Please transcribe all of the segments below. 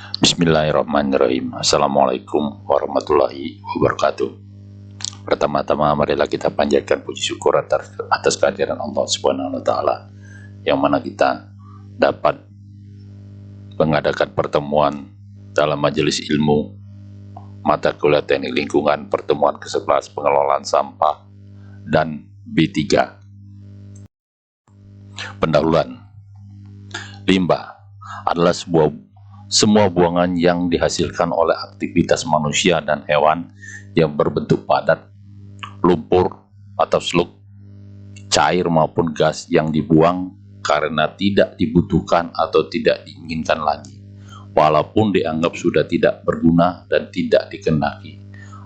Bismillahirrahmanirrahim. Assalamualaikum warahmatullahi wabarakatuh. Pertama-tama marilah kita panjatkan puji syukur atas kehadiran Allah Subhanahu wa taala yang mana kita dapat mengadakan pertemuan dalam majelis ilmu mata kuliah teknik lingkungan pertemuan ke-11 pengelolaan sampah dan B3. Pendahuluan. Limbah adalah semua buangan yang dihasilkan oleh aktivitas manusia dan hewan yang berbentuk padat, lumpur atau slug, cair maupun gas yang dibuang karena tidak dibutuhkan atau tidak diinginkan lagi, walaupun dianggap sudah tidak berguna dan tidak dikehendaki.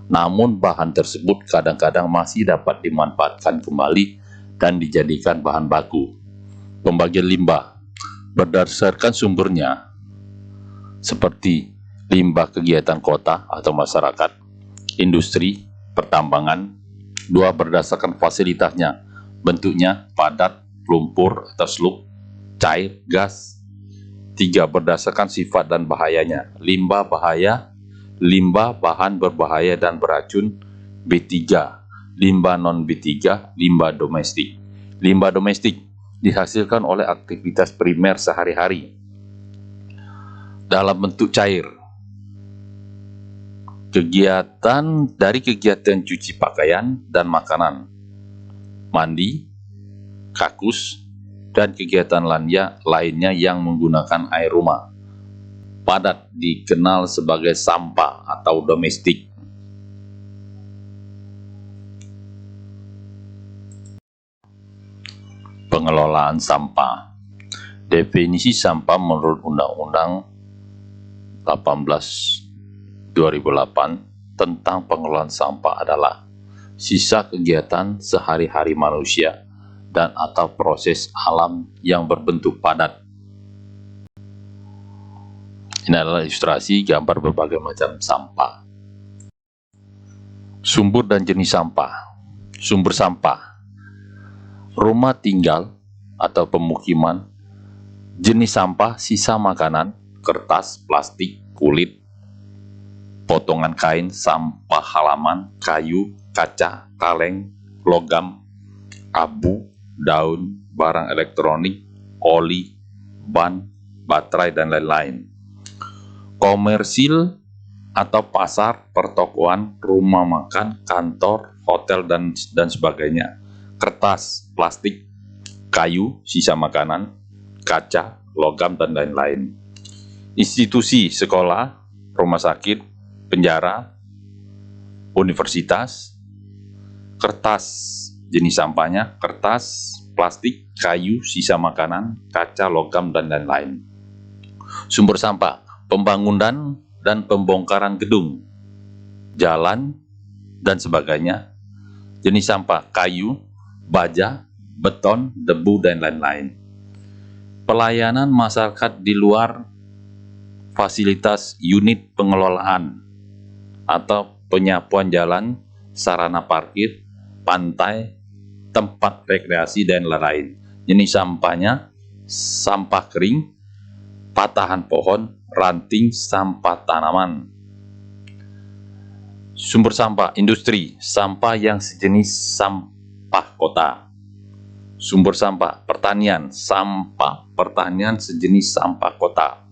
Namun bahan tersebut kadang-kadang masih dapat dimanfaatkan kembali dan dijadikan bahan baku. Pembagian limbah berdasarkan sumbernya seperti limbah kegiatan kota atau masyarakat, industri, pertambangan. 2. Berdasarkan fasilitasnya, bentuknya padat, lumpur atau slug, cair, gas. 3. Berdasarkan sifat dan bahayanya, limbah bahaya, limbah bahan berbahaya dan beracun. B3. Limbah non B3, limbah domestik. Limbah domestik dihasilkan oleh aktivitas primer sehari-hari dalam bentuk cair. Kegiatan cuci pakaian dan makanan, mandi, kakus, dan kegiatan lainnya yang menggunakan air rumah. Padat dikenal sebagai sampah atau domestik. Pengelolaan sampah. Definisi sampah menurut Undang-Undang 18/2008 tentang pengelolaan sampah adalah sisa kegiatan sehari-hari manusia dan atau proses alam yang berbentuk padat. Ini adalah ilustrasi gambar berbagai macam sampah. Sumber dan jenis sampah. Sumber sampah: rumah tinggal atau pemukiman. Jenis sampah: sisa makanan, kertas, plastik, kulit, potongan kain, sampah halaman, kayu, kaca, kaleng, logam, abu, daun, barang elektronik, oli, ban, baterai, dan lain-lain. Komersil atau pasar, pertokoan, rumah makan, kantor, hotel, dan sebagainya. Kertas, plastik, kayu, sisa makanan, kaca, logam, dan lain-lain. Institusi, sekolah, rumah sakit, penjara, universitas. Kertas, jenis sampahnya kertas, plastik, kayu, sisa makanan, kaca, logam, dan lain-lain. Sumber sampah: pembangunan dan pembongkaran gedung, jalan, dan sebagainya. Jenis sampah: kayu, baja, beton, debu, dan lain-lain. Pelayanan masyarakat di luar fasilitas unit pengelolaan atau penyapuan jalan, sarana parkir, pantai, tempat rekreasi, dan lain-lain. Jenis sampahnya: sampah kering, patahan pohon, ranting, sampah tanaman. Sumber sampah industri: sampah yang sejenis sampah kota. Sumber sampah pertanian: sampah pertanian sejenis sampah kota.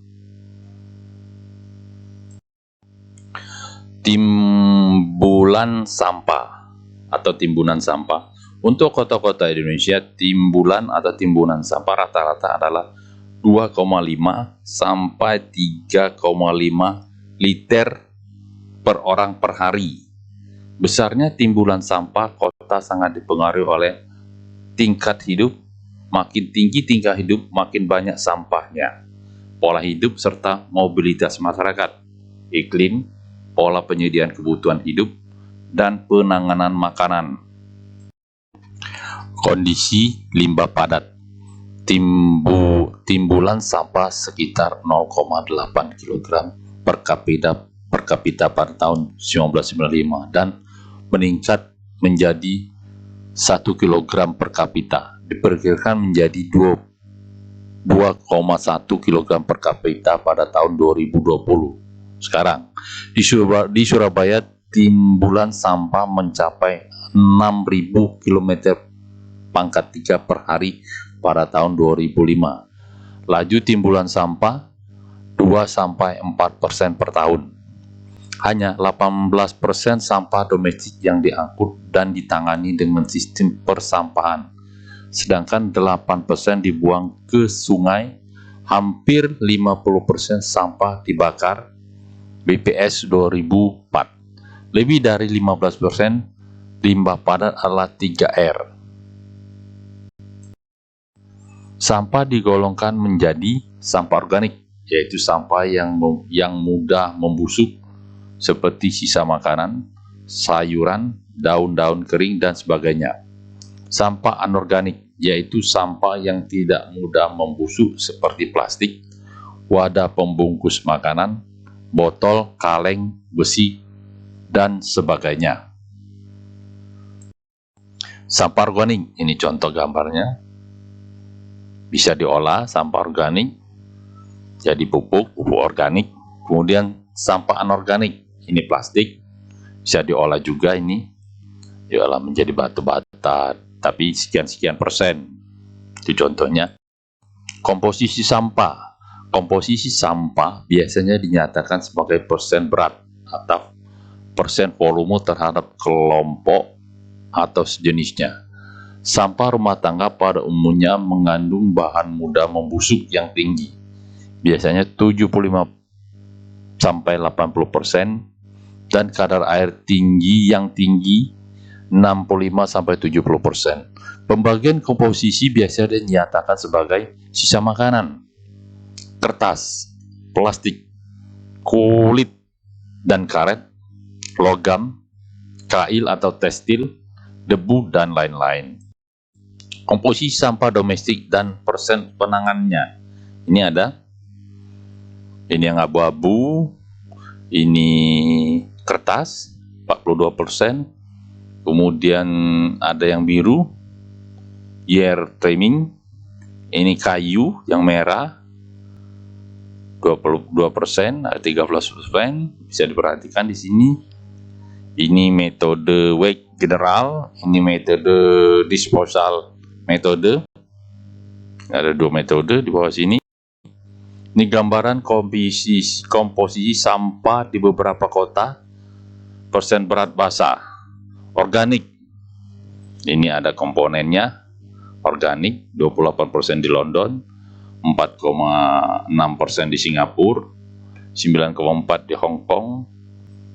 Timbulan sampah atau timbunan sampah. Untuk kota-kota Indonesia, timbulan atau timbunan sampah rata-rata adalah 2,5 sampai 3,5 liter per orang per hari. Besarnya timbulan sampah kota sangat dipengaruhi oleh tingkat hidup. Makin tinggi tingkat hidup, makin banyak sampahnya. Pola hidup serta mobilitas masyarakat, iklim, pola penyediaan kebutuhan hidup, dan penanganan makanan. Kondisi limbah padat. Timbulan sampah sekitar 0,8 kg per kapita pada tahun 1995 dan meningkat menjadi 1 kg per kapita. Diperkirakan menjadi 2,1 kg per kapita pada tahun 2020. Sekarang, di Surabaya timbulan sampah mencapai 6.000 km pangkat 3 per hari pada tahun 2005. Laju timbulan sampah 2-4% per tahun. Hanya 18% sampah domestik yang diangkut dan ditangani dengan sistem persampahan, sedangkan 8% dibuang ke sungai, hampir 50% sampah dibakar. BPS 2004, lebih dari 15% limbah padat adalah 3R. Sampah digolongkan menjadi sampah organik, yaitu sampah yang mudah membusuk, seperti sisa makanan, sayuran, daun-daun kering, dan sebagainya. Sampah anorganik, yaitu sampah yang tidak mudah membusuk seperti plastik, wadah pembungkus makanan, botol, kaleng, besi, dan sebagainya. Sampah organik, ini contoh gambarnya. Bisa diolah sampah organik jadi pupuk organik. Kemudian sampah anorganik, ini plastik, bisa diolah juga, ini diolah menjadi batu bata, tapi sekian-sekian persen. Itu contohnya. Komposisi sampah. Komposisi sampah biasanya dinyatakan sebagai persen berat atau persen volume terhadap kelompok atau sejenisnya. Sampah rumah tangga pada umumnya mengandung bahan mudah membusuk yang tinggi, biasanya 75-80%, dan kadar air tinggi yang tinggi 65-70%. Pembagian komposisi biasanya dinyatakan sebagai sisa makanan, kertas, plastik, kulit dan karet, logam, kail atau tekstil, debu, dan lain-lain. Komposisi sampah domestik dan persen penanganannya. Ini ada. Ini yang abu-abu, ini kertas 42%, kemudian ada yang biru, year trimming, ini kayu yang merah 22%, 13%, bisa diperhatikan di sini. Ini metode weight general, ini metode disposal metode. Ada 2 metode di bawah sini. Ini gambaran komposisi sampah di beberapa kota, persen berat basah, organik. Ini ada komponennya, organik 28% di London, 4,6% di Singapura, 9,4% di Hong Kong,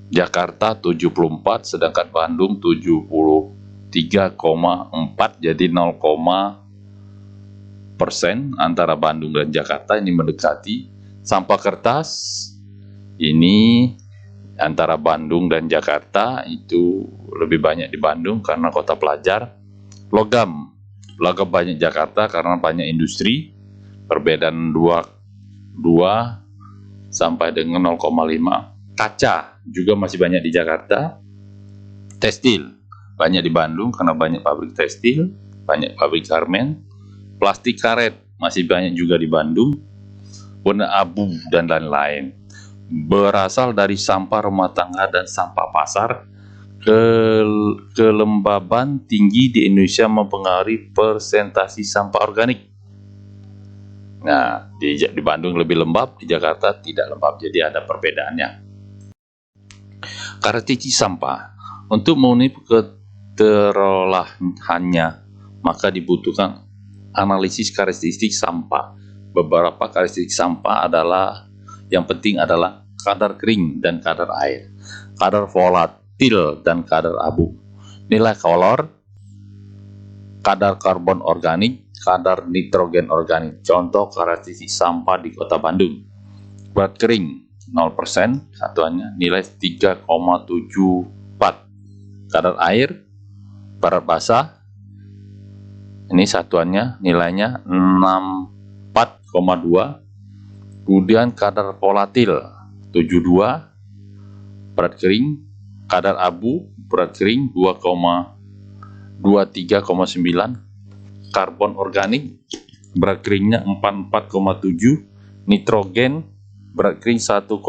Jakarta 74%, sedangkan Bandung 73,4%, jadi 0,% antara Bandung dan Jakarta, ini mendekati. Sampah kertas ini antara Bandung dan Jakarta itu lebih banyak di Bandung karena kota pelajar. Logam banyak Jakarta karena banyak industri, perbedaan 2 sampai dengan 0,5. Kaca juga masih banyak di Jakarta. Tekstil banyak di Bandung karena banyak pabrik tekstil, banyak pabrik garmen. Plastik karet masih banyak juga di Bandung. Warna abu dan lain-lain. Berasal dari sampah rumah tangga dan sampah pasar. Kelembaban tinggi di Indonesia mempengaruhi persentase sampah organik. Nah, di Bandung lebih lembab, di Jakarta tidak lembab, jadi ada perbedaannya. Karakteristik sampah. Untuk memenuhi keterolahannya, maka dibutuhkan analisis karakteristik sampah. Beberapa karakteristik sampah adalah, yang penting adalah kadar kering dan kadar air, kadar volatil dan kadar abu, nilai kolor, kadar karbon organik, kadar nitrogen organik. Contoh karakteristik sampah di Kota Bandung. Berat kering 0%, satuannya nilai 3,74. Kadar air, berat basah, ini satuannya nilainya 4,2. Kemudian kadar volatil 72, berat kering. Kadar abu, berat kering 23,9. Karbon organik berat keringnya 44,7, nitrogen berat kering 1,56,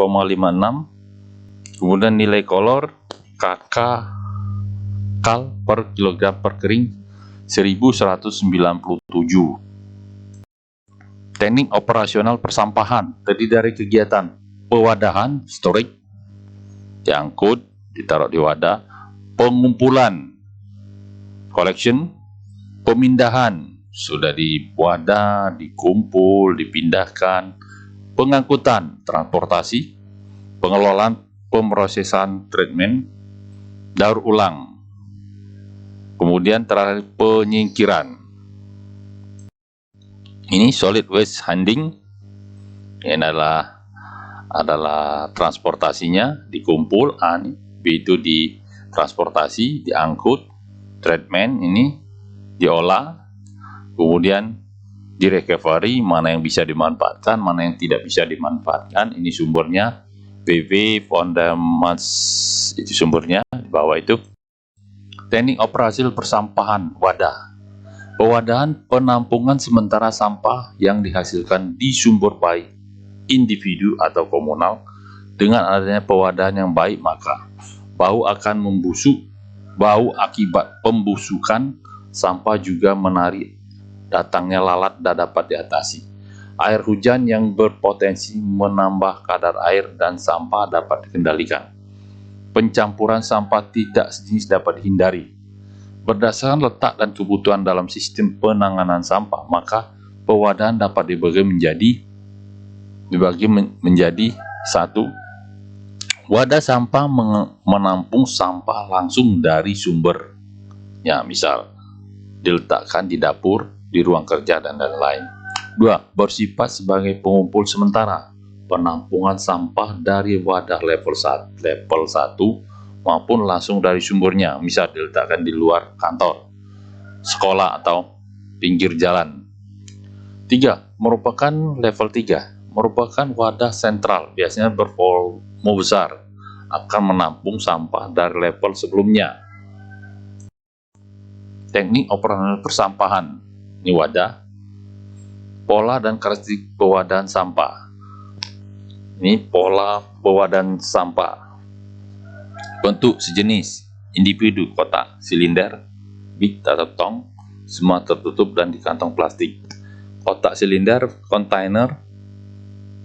kemudian nilai kolor KK kal per kilogram per kering 1197. Teknik operasional persampahan terdiri dari kegiatan pewadahan, storage, diangkut, ditaruh di wadah, pengumpulan, collection, pemindahan, sudah di wadah, dikumpul, dipindahkan, pengangkutan, transportasi, pengelolaan, pemrosesan, treatment, daur ulang, kemudian terakhir penyingkiran. Ini solid waste handling, ini adalah transportasinya, dikumpul, B itu ditransportasi, diangkut, treatment ini diolah, kemudian di recovery, mana yang bisa dimanfaatkan, mana yang tidak bisa dimanfaatkan. Ini sumbernya PV Fondamas, itu sumbernya di bawah itu. Teknik operasi persampahan wadah, pewadahan penampungan sementara sampah yang dihasilkan di sumber baik individu atau komunal. Dengan adanya pewadahan yang baik, maka bau akan membusuk. Bau akibat pembusukan sampah juga menarik datangnya lalat dan dapat diatasi. Air hujan yang berpotensi menambah kadar air dan sampah dapat dikendalikan. Pencampuran sampah tidak sejenis dapat dihindari. Berdasarkan letak dan kebutuhan dalam sistem penanganan sampah, maka pewadahan dapat dibagi menjadi satu, wadah sampah menampung sampah langsung dari sumber. Ya, misal diletakkan di dapur, di ruang kerja, dan lain-lain. 2. Bersifat sebagai pengumpul sementara, penampungan sampah dari wadah level 1 maupun langsung dari sumbernya, misal diletakkan di luar kantor, sekolah, atau pinggir jalan. 3. Merupakan level 3, merupakan wadah sentral, biasanya bervolume besar, akan menampung sampah dari level sebelumnya. Teknik operasional persampahan, ini wadah, pola dan karakteristik pewadahan sampah. Ini pola pewadahan sampah. Bentuk sejenis, individu, kotak, silinder, bit atau tong, semua tertutup dan di kantong plastik. Kotak silinder, kontainer,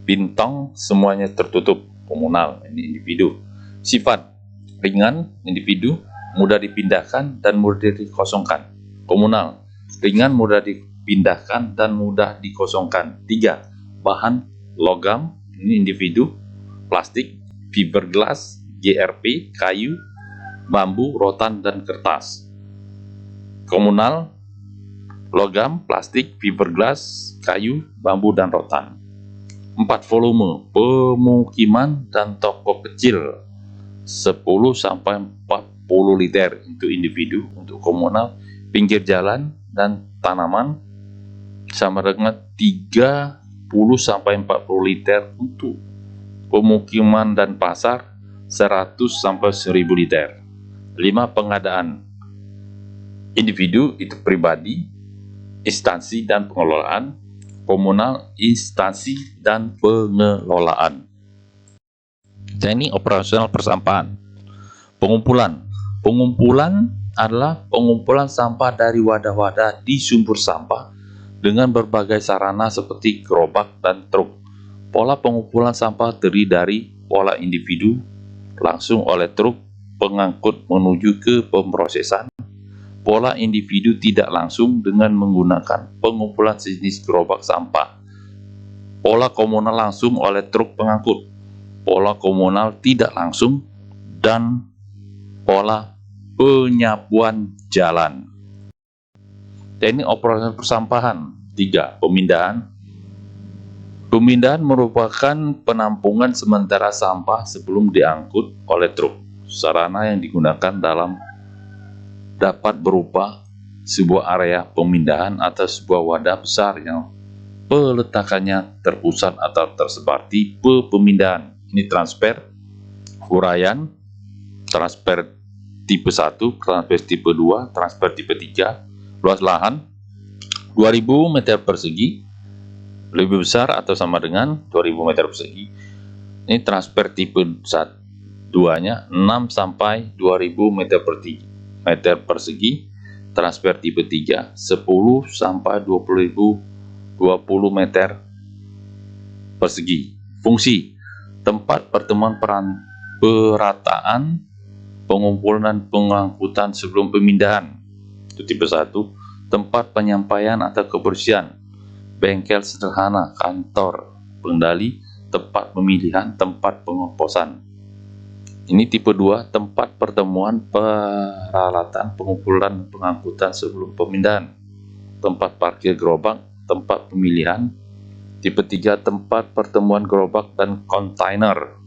bintong, semuanya tertutup, komunal, ini individu. Sifat, ringan, individu, mudah dipindahkan dan mudah dikosongkan, komunal. Ringan, mudah dipindahkan dan mudah dikosongkan. 3. Bahan, logam, ini individu, plastik, fiberglass, GRP, kayu, bambu, rotan, dan kertas. Komunal, logam, plastik, fiberglass, kayu, bambu, dan rotan. 4. Volume, pemukiman dan toko kecil 10-40 liter untuk individu. Untuk komunal, pinggir jalan dan tanaman sama dengan 30-40 liter. Untuk pemukiman dan pasar 100-1000 liter. 5. Pengadaan, individu itu pribadi, instansi dan pengelolaan, komunal, instansi dan pengelolaan. Teknik operasional persampahan. Pengumpulan adalah pengumpulan sampah dari wadah-wadah di sumber sampah dengan berbagai sarana seperti gerobak dan truk. Pola pengumpulan sampah terdiri dari pola individu langsung oleh truk pengangkut menuju ke pemrosesan, pola individu tidak langsung dengan menggunakan pengumpulan sejenis gerobak sampah, pola komunal langsung oleh truk pengangkut, pola komunal tidak langsung, dan pola penyapuan jalan. Teknik operasional persampahan. 3. Pemindahan. Pemindahan merupakan penampungan sementara sampah sebelum diangkut oleh truk. Sarana yang digunakan dapat berupa sebuah area pemindahan atau sebuah wadah besar yang peletakannya terpusat atau tersebar. Tipe pemindahan, ini transfer, huraian, transfer tipe 1, transfer tipe 2, transfer tipe 3, luas lahan, 2000 meter persegi, lebih besar atau sama dengan 2000 meter persegi. Ini transfer tipe 2-nya 6 sampai 2000 meter persegi. Transfer tipe 3 10 sampai 20 meter persegi. Fungsi tempat pertemuan perataan, pengumpulan dan pengangkutan sebelum pemindahan. Itu tipe 1. Tempat penyampaian atau kebersihan, bengkel sederhana, kantor pengendali, tempat pemilihan, tempat pengoplosan. Ini tipe 2, tempat pertemuan peralatan, pengumpulan, pengangkutan sebelum pemindahan, tempat parkir gerobak, tempat pemilihan. Tipe 3, tempat pertemuan gerobak dan kontainer,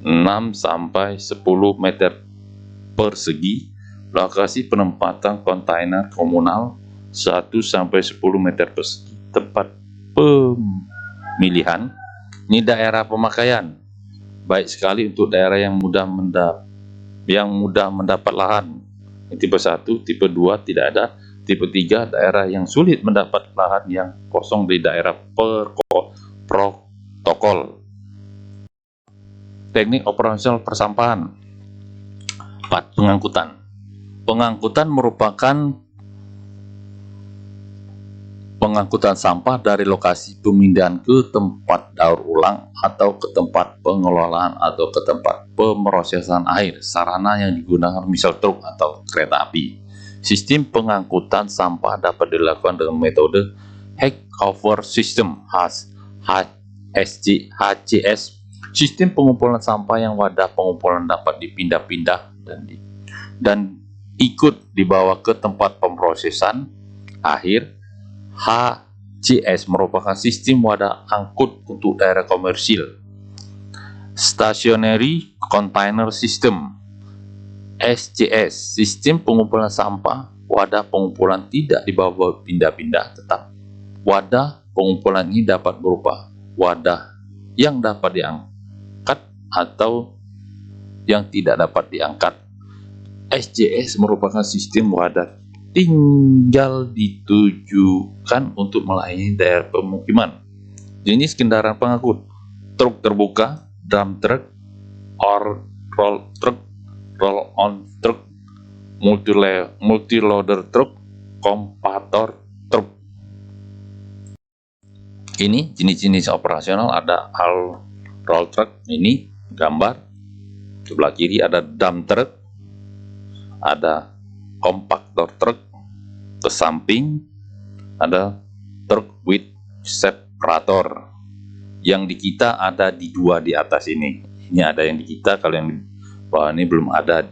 6 sampai 10 meter persegi. Lokasi penempatan kontainer komunal 1 sampai 10 meter persegi. Tempat pemilihan, ini daerah pemakaian, baik sekali untuk daerah yang mudah mendapat lahan. Ini tipe 1, tipe 2 tidak ada, tipe 3 daerah yang sulit mendapat lahan yang kosong di daerah protokol. Teknik operasional persampahan. 4. Pengangkutan. Pengangkutan merupakan pengangkutan sampah dari lokasi pemindahan ke tempat daur ulang atau ke tempat pengelolaan atau ke tempat pemrosesan air. Sarana yang digunakan misal truk atau kereta api. Sistem pengangkutan sampah dapat dilakukan dengan metode Hoover System HCS. Sistem pengumpulan sampah yang wadah pengumpulan dapat dipindah-pindah dan ikut dibawa ke tempat pemrosesan akhir. HCS merupakan sistem wadah angkut untuk daerah komersil. Stationary Container System SCS, sistem pengumpulan sampah wadah pengumpulan tidak dibawa pindah-pindah, tetap wadah pengumpulan ini dapat berupa wadah yang dapat diangkat atau yang tidak dapat diangkat. SCS merupakan sistem wadah tinggal ditujukan untuk melayani daerah pemukiman. Jenis kendaraan pengangkut: truk terbuka, dump truck, roll truck, roll-on truck, multi-loader truck, kompaktor truk. Ini jenis-jenis operasional. Ada roll truck, ini gambar sebelah kiri, ada dump truck, ada kompaktor truk, ke samping ada truk with separator. Yang di kita ada di 2 di atas ini. Ini ada yang di kita, kalau yang di bawah ini belum ada,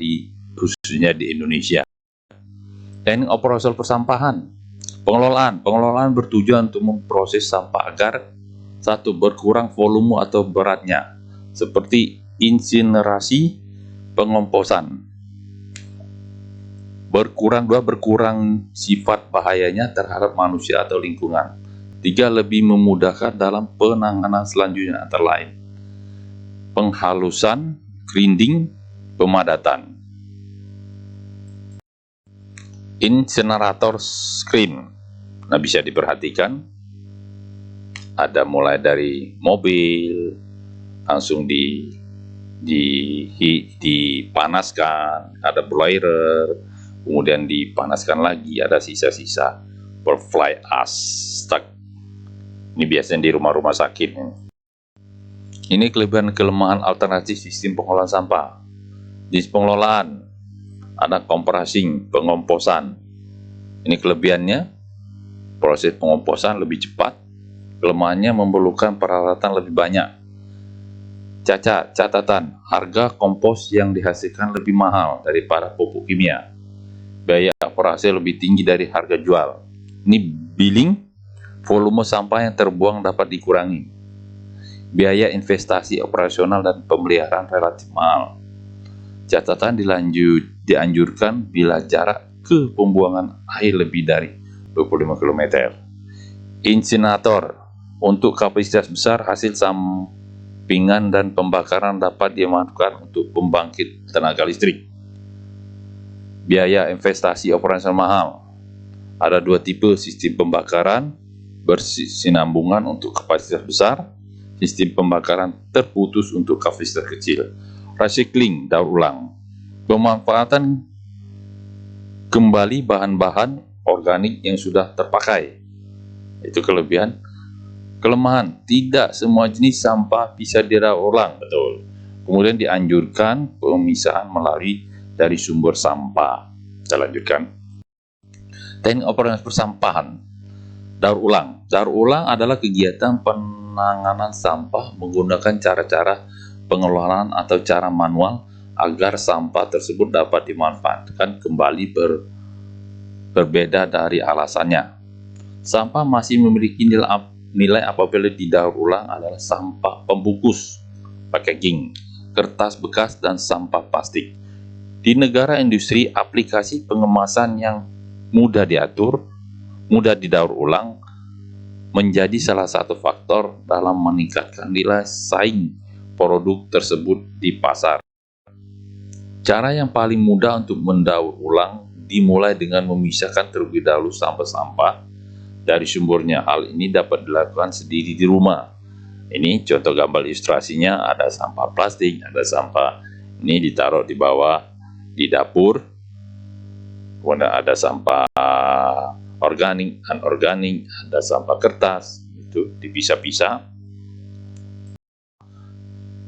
khususnya di Indonesia. Teknik operasional persampahan. Pengelolaan bertujuan untuk memproses sampah agar 1. Berkurang volume atau beratnya, seperti insinerasi, pengomposan. Berkurang sifat bahayanya terhadap manusia atau lingkungan. 3. Lebih memudahkan dalam penanganan selanjutnya, antara lain penghalusan, grinding, pemadatan. Insinerator screen. Nah, bisa diperhatikan, ada mulai dari mobil langsung dipanaskan, ada boiler, kemudian dipanaskan lagi, ada sisa-sisa fly ash stuck. Ini biasanya di rumah-rumah sakit. Ini kelebihan-kelemahan alternatif sistem pengelolaan sampah. Jenis pengelolaan, ada compressing, pengomposan. Ini kelebihannya, proses pengomposan lebih cepat. Kelemahannya memerlukan peralatan lebih banyak. Catatan, harga kompos yang dihasilkan lebih mahal daripada pupuk kimia. Biaya operasi lebih tinggi dari harga jual. Ini billing, volume sampah yang terbuang dapat dikurangi. Biaya investasi operasional dan pemeliharaan relatif mahal. Catatan, dianjurkan bila jarak ke pembuangan air lebih dari 25 km. Insinerator, untuk kapasitas besar, hasil sampingan dan pembakaran dapat dimanfaatkan untuk pembangkit tenaga listrik. Biaya investasi operasional mahal. Ada dua tipe sistem pembakaran bersinambungan untuk kapasitas besar, sistem pembakaran terputus untuk kapasitas kecil. Recycling, daur ulang, pemanfaatan kembali bahan-bahan organik yang sudah terpakai. Itu kelebihan. Kelemahan, tidak semua jenis sampah bisa didaur ulang, betul. Kemudian dianjurkan pemisahan melalui dari sumber sampah. Kita lanjutkan. Teknik operasi persampahan. Daur ulang. Daur ulang adalah kegiatan penanganan sampah menggunakan cara-cara pengelolaan atau cara manual agar sampah tersebut dapat dimanfaatkan kembali berbeda dari alasannya. Sampah masih memiliki nilai apabila didaur ulang adalah sampah pembungkus, packaging, kertas bekas, dan sampah plastik. Di negara industri, aplikasi pengemasan yang mudah diatur, mudah didaur ulang, menjadi salah satu faktor dalam meningkatkan nilai saing produk tersebut di pasar. Cara yang paling mudah untuk mendaur ulang dimulai dengan memisahkan terlebih dahulu sampah-sampah dari sumbernya. Hal ini dapat dilakukan sendiri di rumah. Ini contoh gambar ilustrasinya, ada sampah plastik, ada sampah ini ditaruh di bawah di dapur. Kemudian ada sampah organik, anorganik, ada sampah kertas, itu dipisah-pisah.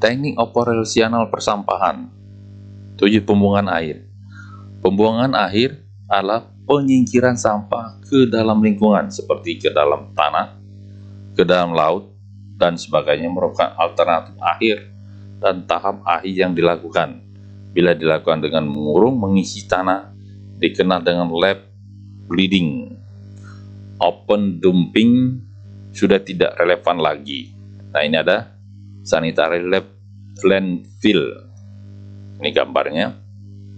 Teknik operasional persampahan. 7. Pembuangan air. Pembuangan air adalah penyingkiran sampah ke dalam lingkungan seperti ke dalam tanah, ke dalam laut, dan sebagainya merupakan alternatif akhir dan tahap akhir yang dilakukan. Bila dilakukan dengan mengurung, mengisi tanah, dikenal dengan lap bleeding. Open dumping sudah tidak relevan lagi. Nah, ini ada sanitary landfill. Ini gambarnya,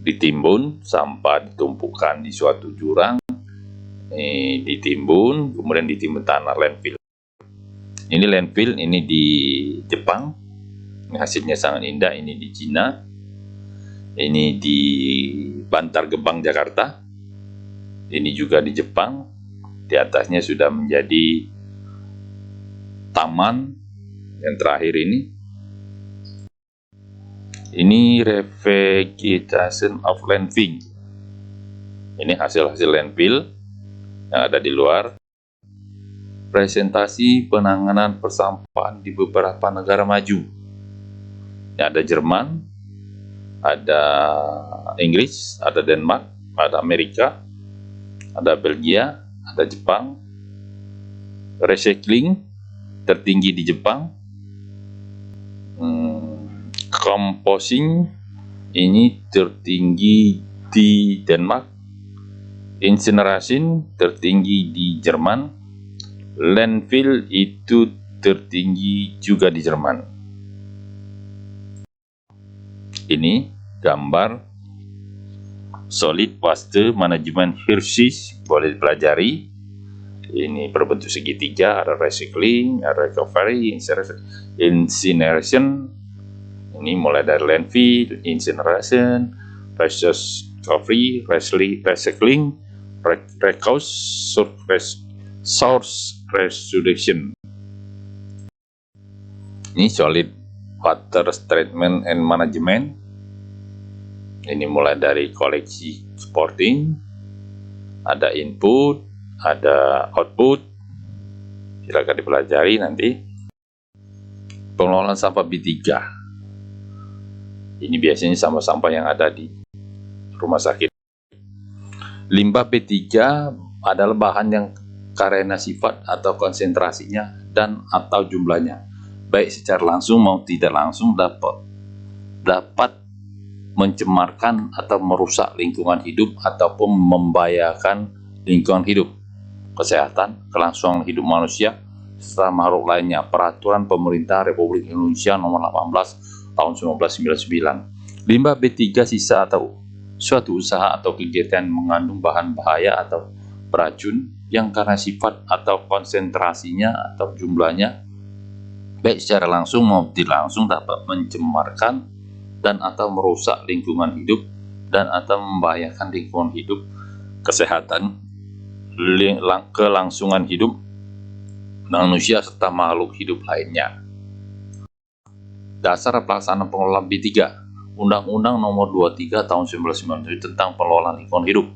ditimbun, sampah ditumpukan di suatu jurang, ini ditimbun, kemudian ditimbun tanah, landfill. Ini landfill, ini di Jepang, ini hasilnya sangat indah, ini di Cina, ini di Bantar Gebang, Jakarta, ini juga di Jepang. Di atasnya sudah menjadi taman. Yang terakhir ini revegetation of landfill. Ini hasil-hasil landfill yang ada di luar. Presentasi penanganan persampahan di beberapa negara maju. Ini ada Jerman, ada Inggris, ada Denmark, ada Amerika, ada Belgia, ada Jepang. Recycling tertinggi di Jepang. Composting ini tertinggi di Denmark. Incineration tertinggi di Jerman. Landfill itu tertinggi juga di Jerman. Ini gambar solid waste management Hirschis, boleh dipelajari. Ini berbentuk segitiga, ada recycling, ada recovery, incineration. Ini mulai dari landfill, incineration, recovery, recycling, source reduction. Ini solid water treatment and management. Ini mulai dari koleksi supporting, ada input, ada output. Silakan dipelajari nanti. Pengelolaan sampah B3. Ini biasanya sampah-sampah yang ada di rumah sakit. Limbah B3 adalah bahan yang karena sifat atau konsentrasinya dan atau jumlahnya, baik secara langsung maupun tidak langsung, dapat mencemarkan atau merusak lingkungan hidup ataupun membahayakan lingkungan hidup, kesehatan, kelangsungan hidup manusia, serta makhluk lainnya. Peraturan Pemerintah Republik Indonesia Nomor 18 tahun 1999. Limbah B3 sisa atau suatu usaha atau kegiatan mengandung bahan bahaya atau beracun yang karena sifat atau konsentrasinya atau jumlahnya, baik secara langsung maupun tidak langsung, dapat mencemarkan dan atau merusak lingkungan hidup dan atau membahayakan lingkungan hidup, kesehatan, kelangsungan hidup manusia serta makhluk hidup lainnya. Dasar pelaksanaan pengelolaan B3, Undang-Undang Nomor 23 Tahun 1997 tentang pengelolaan lingkungan hidup.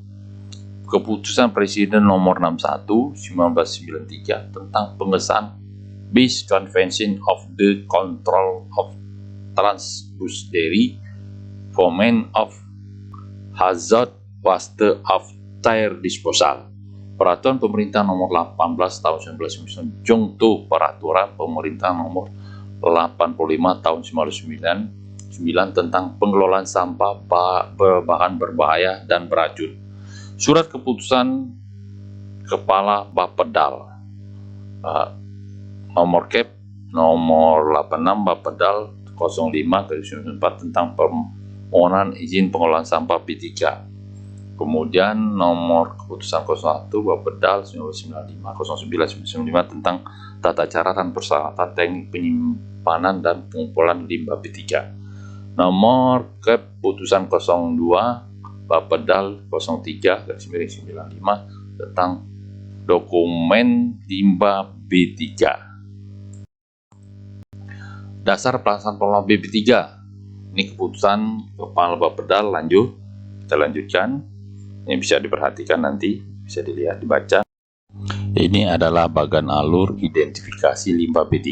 Keputusan Presiden Nomor 61 1993 tentang pengesahan Base Convention of the Control of Transboundary Movement of Hazardous Waste After Disposal. Peraturan Pemerintah Nomor 18 Tahun 1999 Junto Peraturan Pemerintah Nomor 85 Tahun 1999 tentang pengelolaan sampah berbahan berbahaya dan beracun. Surat Keputusan Kepala Bapedal nomor Kep nomor 86 Bapedal 05/2004 tentang permohonan izin pengelolaan sampah B3. Kemudian nomor Keputusan 01 Bapedal 1995/09/95 tentang tata cara dan persyaratan teknik penyimpanan dan pengumpulan limbah B3. Nomor Keputusan 02 Bapedal 03/95 tentang dokumen limbah B3. Dasar pelaksanaan pengelolaan B3. Ini keputusan Kepala Bapedal. Kita lanjutkan. Ini bisa diperhatikan nanti, bisa dilihat, dibaca. Ini adalah bagan alur identifikasi limbah B3.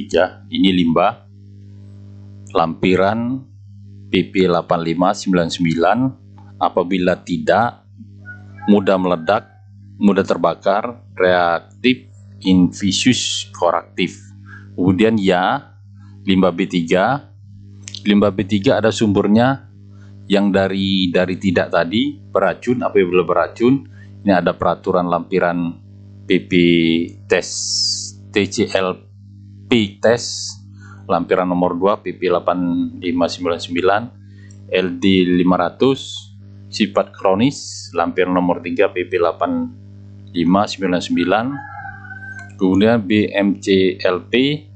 Ini limbah lampiran PP 8599 apabila tidak mudah meledak, mudah terbakar, reaktif, infisius, koraktif. Kemudian ya, limbah B3. Limbah B3 ada sumbernya yang dari tidak tadi, beracun. Apabila beracun, ini ada peraturan lampiran PP tes TCLP tes lampiran nomor 2 PP 8599 LD 500 sifat kronis, lampiran nomor 3 PP 8599, kemudian BMCLP,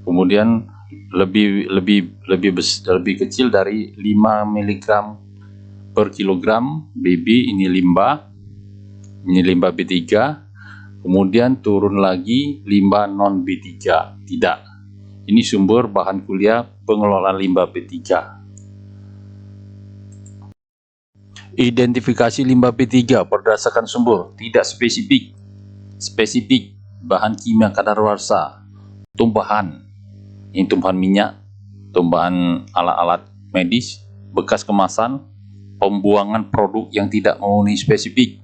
kemudian lebih kecil dari 5 mg per kilogram BB, ini limbah B3. Kemudian turun lagi limbah non B3, tidak. Ini sumber bahan kuliah pengelolaan limbah B3. Identifikasi limbah B3 berdasarkan sumber, tidak spesifik, bahan kimia kadaluarsa, tumpahan, ini tumpahan minyak, tumpahan alat-alat medis, bekas kemasan, pembuangan produk yang tidak memenuhi spesifik,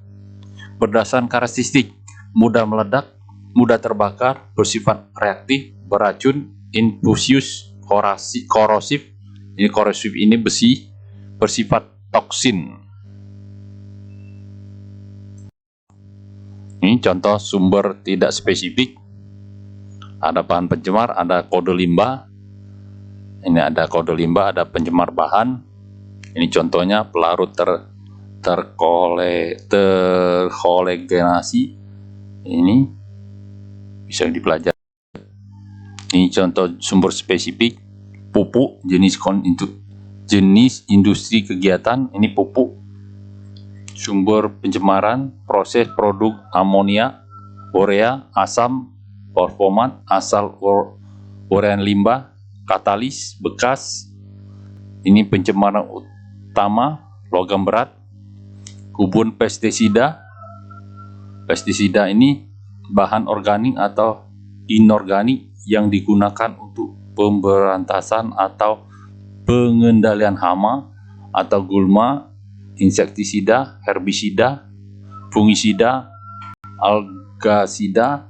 berdasarkan karakteristik, mudah meledak, mudah terbakar, bersifat reaktif, beracun, infisius, korosif, ini besi, bersifat toksin. Ini contoh sumber tidak spesifik. Ada bahan pencemar, ada kode limbah. Ini ada kode limbah, ada pencemar bahan. Ini contohnya pelarut terkolegenasi. Ini bisa dipelajari. Ini contoh sumber spesifik. Pupuk jenis industri kegiatan. Ini pupuk. Sumber pencemaran, proses produk amonia, urea, asam, performan, asal urean limbah, katalis, bekas. Ini pencemaran utama, logam berat, kubun pestisida. Pestisida ini bahan organik atau inorganik yang digunakan untuk pemberantasan atau pengendalian hama atau gulma, insektisida, herbisida, fungisida, algasida,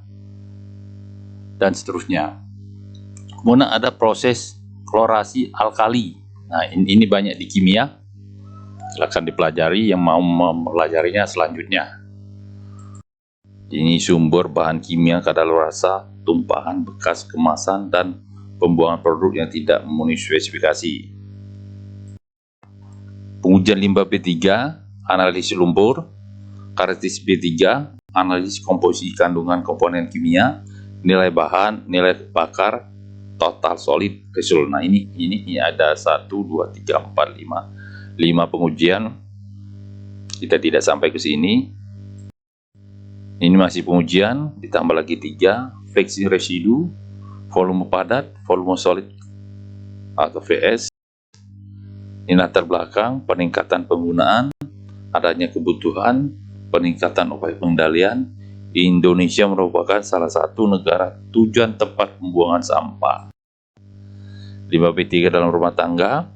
dan seterusnya. Kemudian ada proses klorasi alkali. Nah, ini banyak di kimia. Silakan dipelajari yang mau mempelajarinya selanjutnya. Ini sumber bahan kimia kadaluarsa, tumpahan, bekas kemasan, dan pembuangan produk yang tidak memenuhi spesifikasi. Pengujian limbah B3, analisis lumpur, karakteristik B3, analisis komposisi kandungan komponen kimia, nilai bahan, nilai bakar, total solid result. Nah, ini ada 1, 2, 3, 4, 5 pengujian. Kita tidak sampai ke sini. Ini masih pengujian, ditambah lagi 3, flexing residu, volume padat, volume solid atau VS. Ini latar belakang peningkatan penggunaan, adanya kebutuhan, peningkatan upaya pengendalian. Indonesia merupakan salah satu negara tujuan tempat pembuangan sampah. Limbah B3 dalam rumah tangga,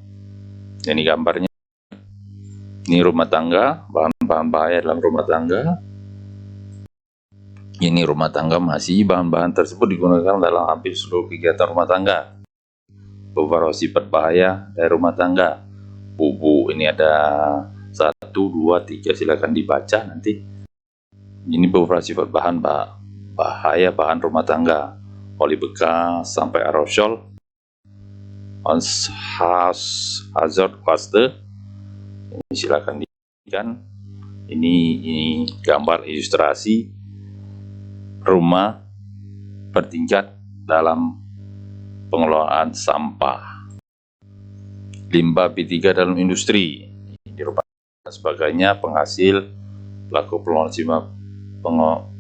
ini gambarnya. Ini rumah tangga, bahan-bahan bahaya dalam rumah tangga. Ini rumah tangga, masih bahan-bahan tersebut digunakan dalam hampir seluruh kegiatan rumah tangga. Beberapa sifat bahaya dari rumah tangga. Bubuk, ini ada 1, 2, 3, silakan dibaca nanti. Ini beberapa sifat bahan bahaya bahan rumah tangga. Oli bekas sampai aerosol, hazard waste. Ini silakan dilihat. Ini gambar ilustrasi rumah bertingkat dalam pengelolaan sampah. Limbah B3 dalam industri, ini merupakan sebagainya penghasil, pelaku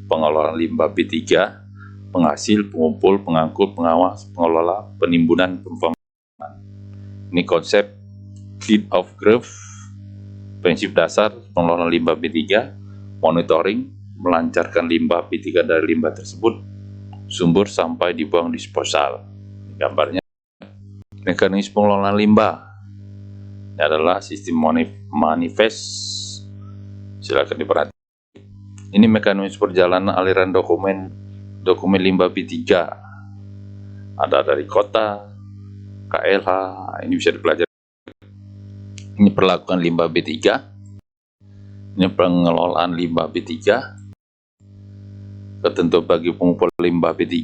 pengelolaan limbah B3, penghasil, pengumpul, pengangkut, pengawas, pengelola, penimbunan, pembuangan. Ini konsep clean of growth, prinsip dasar pengelolaan limbah B3, monitoring, melancarkan limbah B3 dari limbah tersebut, sumber sampai dibuang disposal. Gambarnya mekanisme pengelolaan limbah. Ini adalah sistem manifest, silakan diperhatikan. Ini mekanisme perjalanan aliran dokumen limbah B3. Ada dari kota, KLH, ini bisa dipelajari. Ini perlakuan limbah B3. Ini pengelolaan limbah B3. Ketentuan bagi pengumpul limbah B3.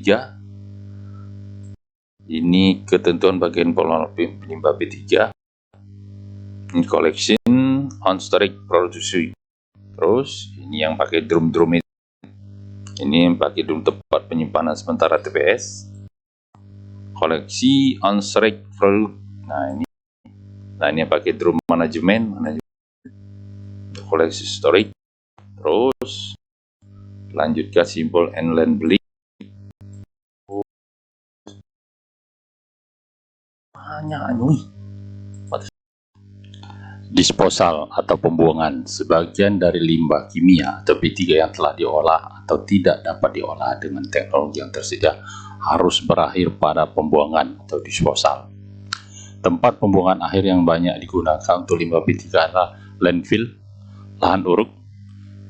Ini ketentuan bagian pengelolaan limbah B3. Ini collection on storage produksi. Terus ini yang pakai drum itu. Ini yang pakai drum tempat penyimpanan sementara TPS. Koleksi on storage product. Nah ini yang pakai drum manajemen. Koleksi storage. Terus lanjutkan simbol and land beli. Disposal atau pembuangan sebagian dari limbah kimia atau B3 yang telah diolah atau tidak dapat diolah dengan teknologi yang tersedia harus berakhir pada pembuangan atau disposal. Tempat pembuangan akhir yang banyak digunakan untuk limbah B3 adalah landfill, lahan uruk,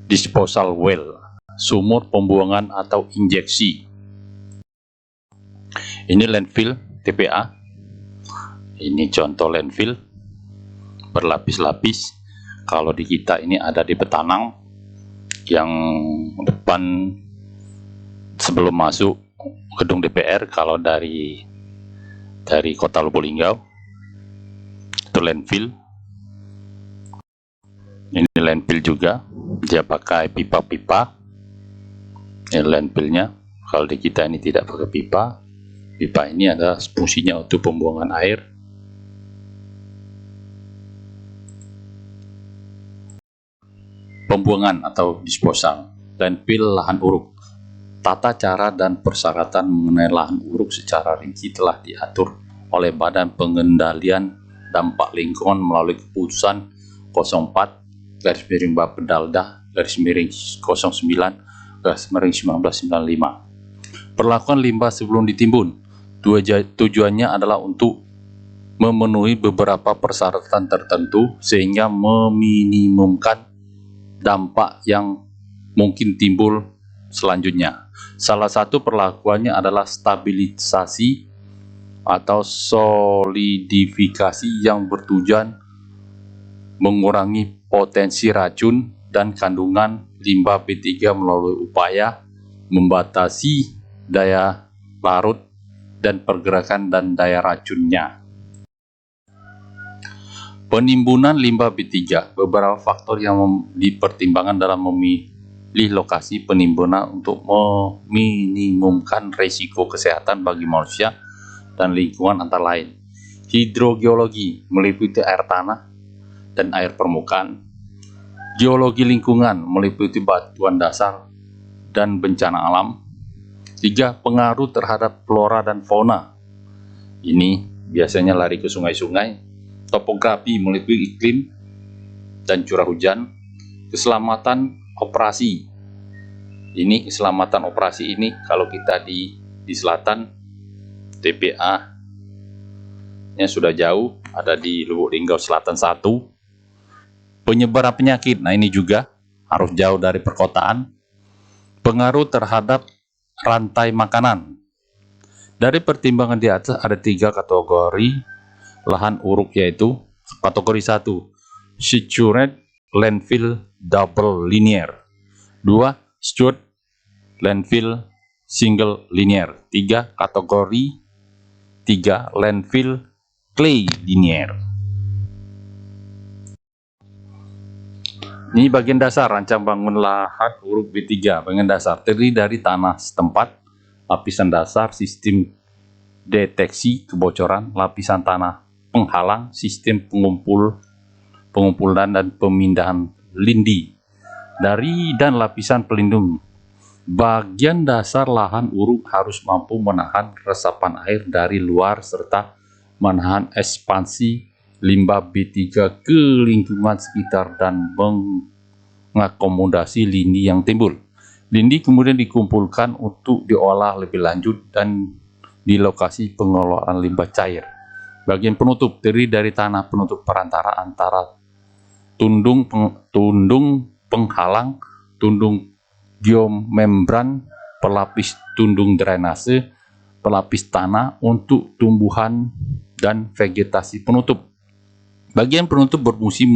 disposal well, sumur pembuangan atau injeksi. Ini landfill TPA. Ini contoh landfill berlapis-lapis. Kalau di kita ini ada di Petanang, yang depan sebelum masuk gedung DPR. Kalau dari kota Lubuk-Linggau itu landfill. Ini landfill juga, dia pakai pipa-pipa. Ini landfillnya. Kalau di kita ini tidak pakai pipa. Pipa ini ada fungsinya untuk pembuangan air. Pembuangan atau disposal. Landfill lahan uruk. Tata cara dan persyaratan mengenai lahan uruk secara rinci telah diatur oleh Badan Pengendalian Dampak Lingkungan melalui Keputusan 04/Bapedalda-09/1995. Perlakuan limbah sebelum ditimbun. Tujuannya adalah untuk memenuhi beberapa persyaratan tertentu sehingga meminimumkan dampak yang mungkin timbul selanjutnya. Salah satu perlakuannya adalah stabilisasi atau solidifikasi yang bertujuan mengurangi potensi racun dan kandungan limbah B3 melalui upaya membatasi daya larut dan pergerakan dan daya racunnya. Penimbunan limbah B3, beberapa faktor yang dipertimbangkan dalam memilih lokasi penimbunan untuk meminimumkan risiko kesehatan bagi manusia dan lingkungan antara lain. Hidrogeologi meliputi air tanah dan air permukaan. Geologi lingkungan meliputi batuan dasar dan bencana alam. 3. Pengaruh terhadap flora dan fauna. Ini biasanya lari ke sungai-sungai, topografi meliputi iklim dan curah hujan. Keselamatan operasi. Ini keselamatan operasi ini kalau kita di selatan, TPA nya sudah jauh, ada di Lubuk Linggau Selatan 1. Penyebaran penyakit, nah ini juga harus jauh dari perkotaan. Pengaruh terhadap rantai makanan. Dari pertimbangan di atas ada 3 kategori lahan uruk, yaitu kategori 1 Situate Landfill Double Linear, 2 Stuart Landfill Single Linear, 3 kategori 3 Landfill Clay Linear. Ini bagian dasar rancang bangun lahan uruk B3. Bagian dasar terdiri dari tanah setempat, lapisan dasar, sistem deteksi kebocoran, lapisan tanah penghalang, sistem pengumpulan dan pemindahan lindi, dan lapisan pelindung. Bagian dasar lahan uruk harus mampu menahan resapan air dari luar serta menahan ekspansi limbah B3 ke lingkungan sekitar dan mengakomodasi lindi yang timbul. Lindi kemudian dikumpulkan untuk diolah lebih lanjut dan di lokasi pengelolaan limbah cair. Bagian penutup terdiri dari tanah penutup perantara antara tundung penghalang, tundung geomembran, pelapis tundung drainase, pelapis tanah untuk tumbuhan dan vegetasi penutup. Bagian penutup berfungsi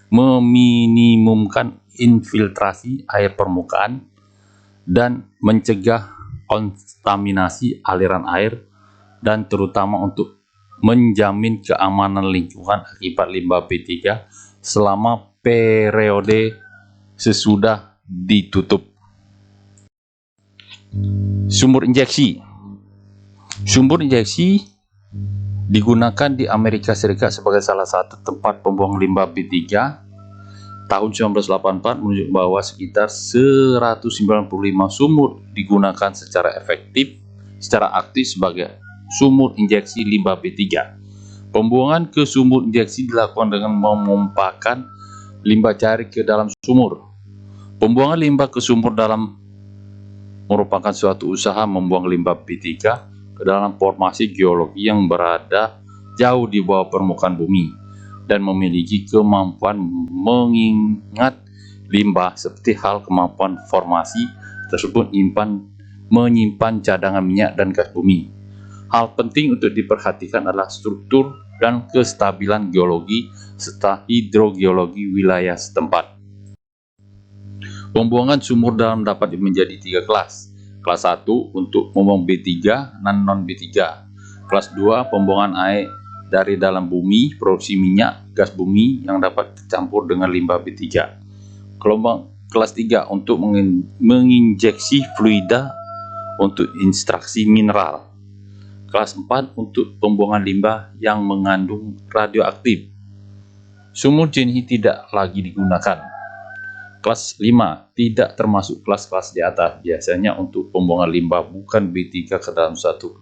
meminimumkan infiltrasi air permukaan dan mencegah kontaminasi aliran air, dan terutama untuk menjamin keamanan lingkungan akibat limbah B3 selama periode sesudah ditutup. Sumur injeksi. Sumur injeksi digunakan di Amerika Serikat sebagai salah satu tempat pembuangan limbah B3. Tahun 1984 menunjukkan bahwa sekitar 195 sumur digunakan secara aktif sebagai sumur injeksi limbah B3. Pembuangan ke sumur injeksi dilakukan dengan memumpahkan limbah cair ke dalam sumur. Pembuangan limbah ke sumur dalam merupakan suatu usaha membuang limbah B3 ke dalam formasi geologi yang berada jauh di bawah permukaan bumi dan memiliki kemampuan mengingat limbah, seperti hal kemampuan formasi tersebut menyimpan cadangan minyak dan gas bumi. Hal penting untuk diperhatikan adalah struktur dan kestabilan geologi serta hidrogeologi wilayah setempat. Pembuangan sumur dalam dapat menjadi 3 kelas. Kelas 1 untuk membuang B3 dan non-B3. Kelas 2 pembuangan air dari dalam bumi, produksi minyak, gas bumi yang dapat tercampur dengan limbah B3. Kelas 3 untuk menginjeksi fluida untuk ekstraksi mineral. Kelas 4 untuk pembuangan limbah yang mengandung radioaktif. Sumur jenis tidak lagi digunakan. Kelas 5 tidak termasuk kelas-kelas di atas, biasanya untuk pembuangan limbah bukan B3 ke dalam satu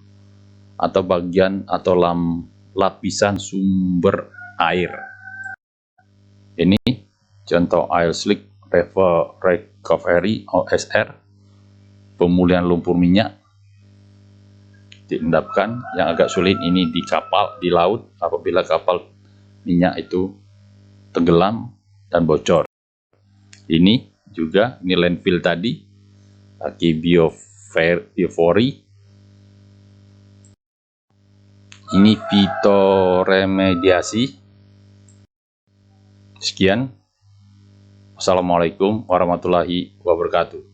atau bagian atau lapisan sumber air. Ini contoh oil slick recovery OSR, pemulihan lumpur minyak diendapkan. Yang agak sulit ini di kapal, di laut, apabila kapal minyak itu tenggelam dan bocor. Ini juga, ini landfill tadi, lagi biofori. Ini fitoremediasi. Sekian. Wassalamualaikum warahmatullahi wabarakatuh.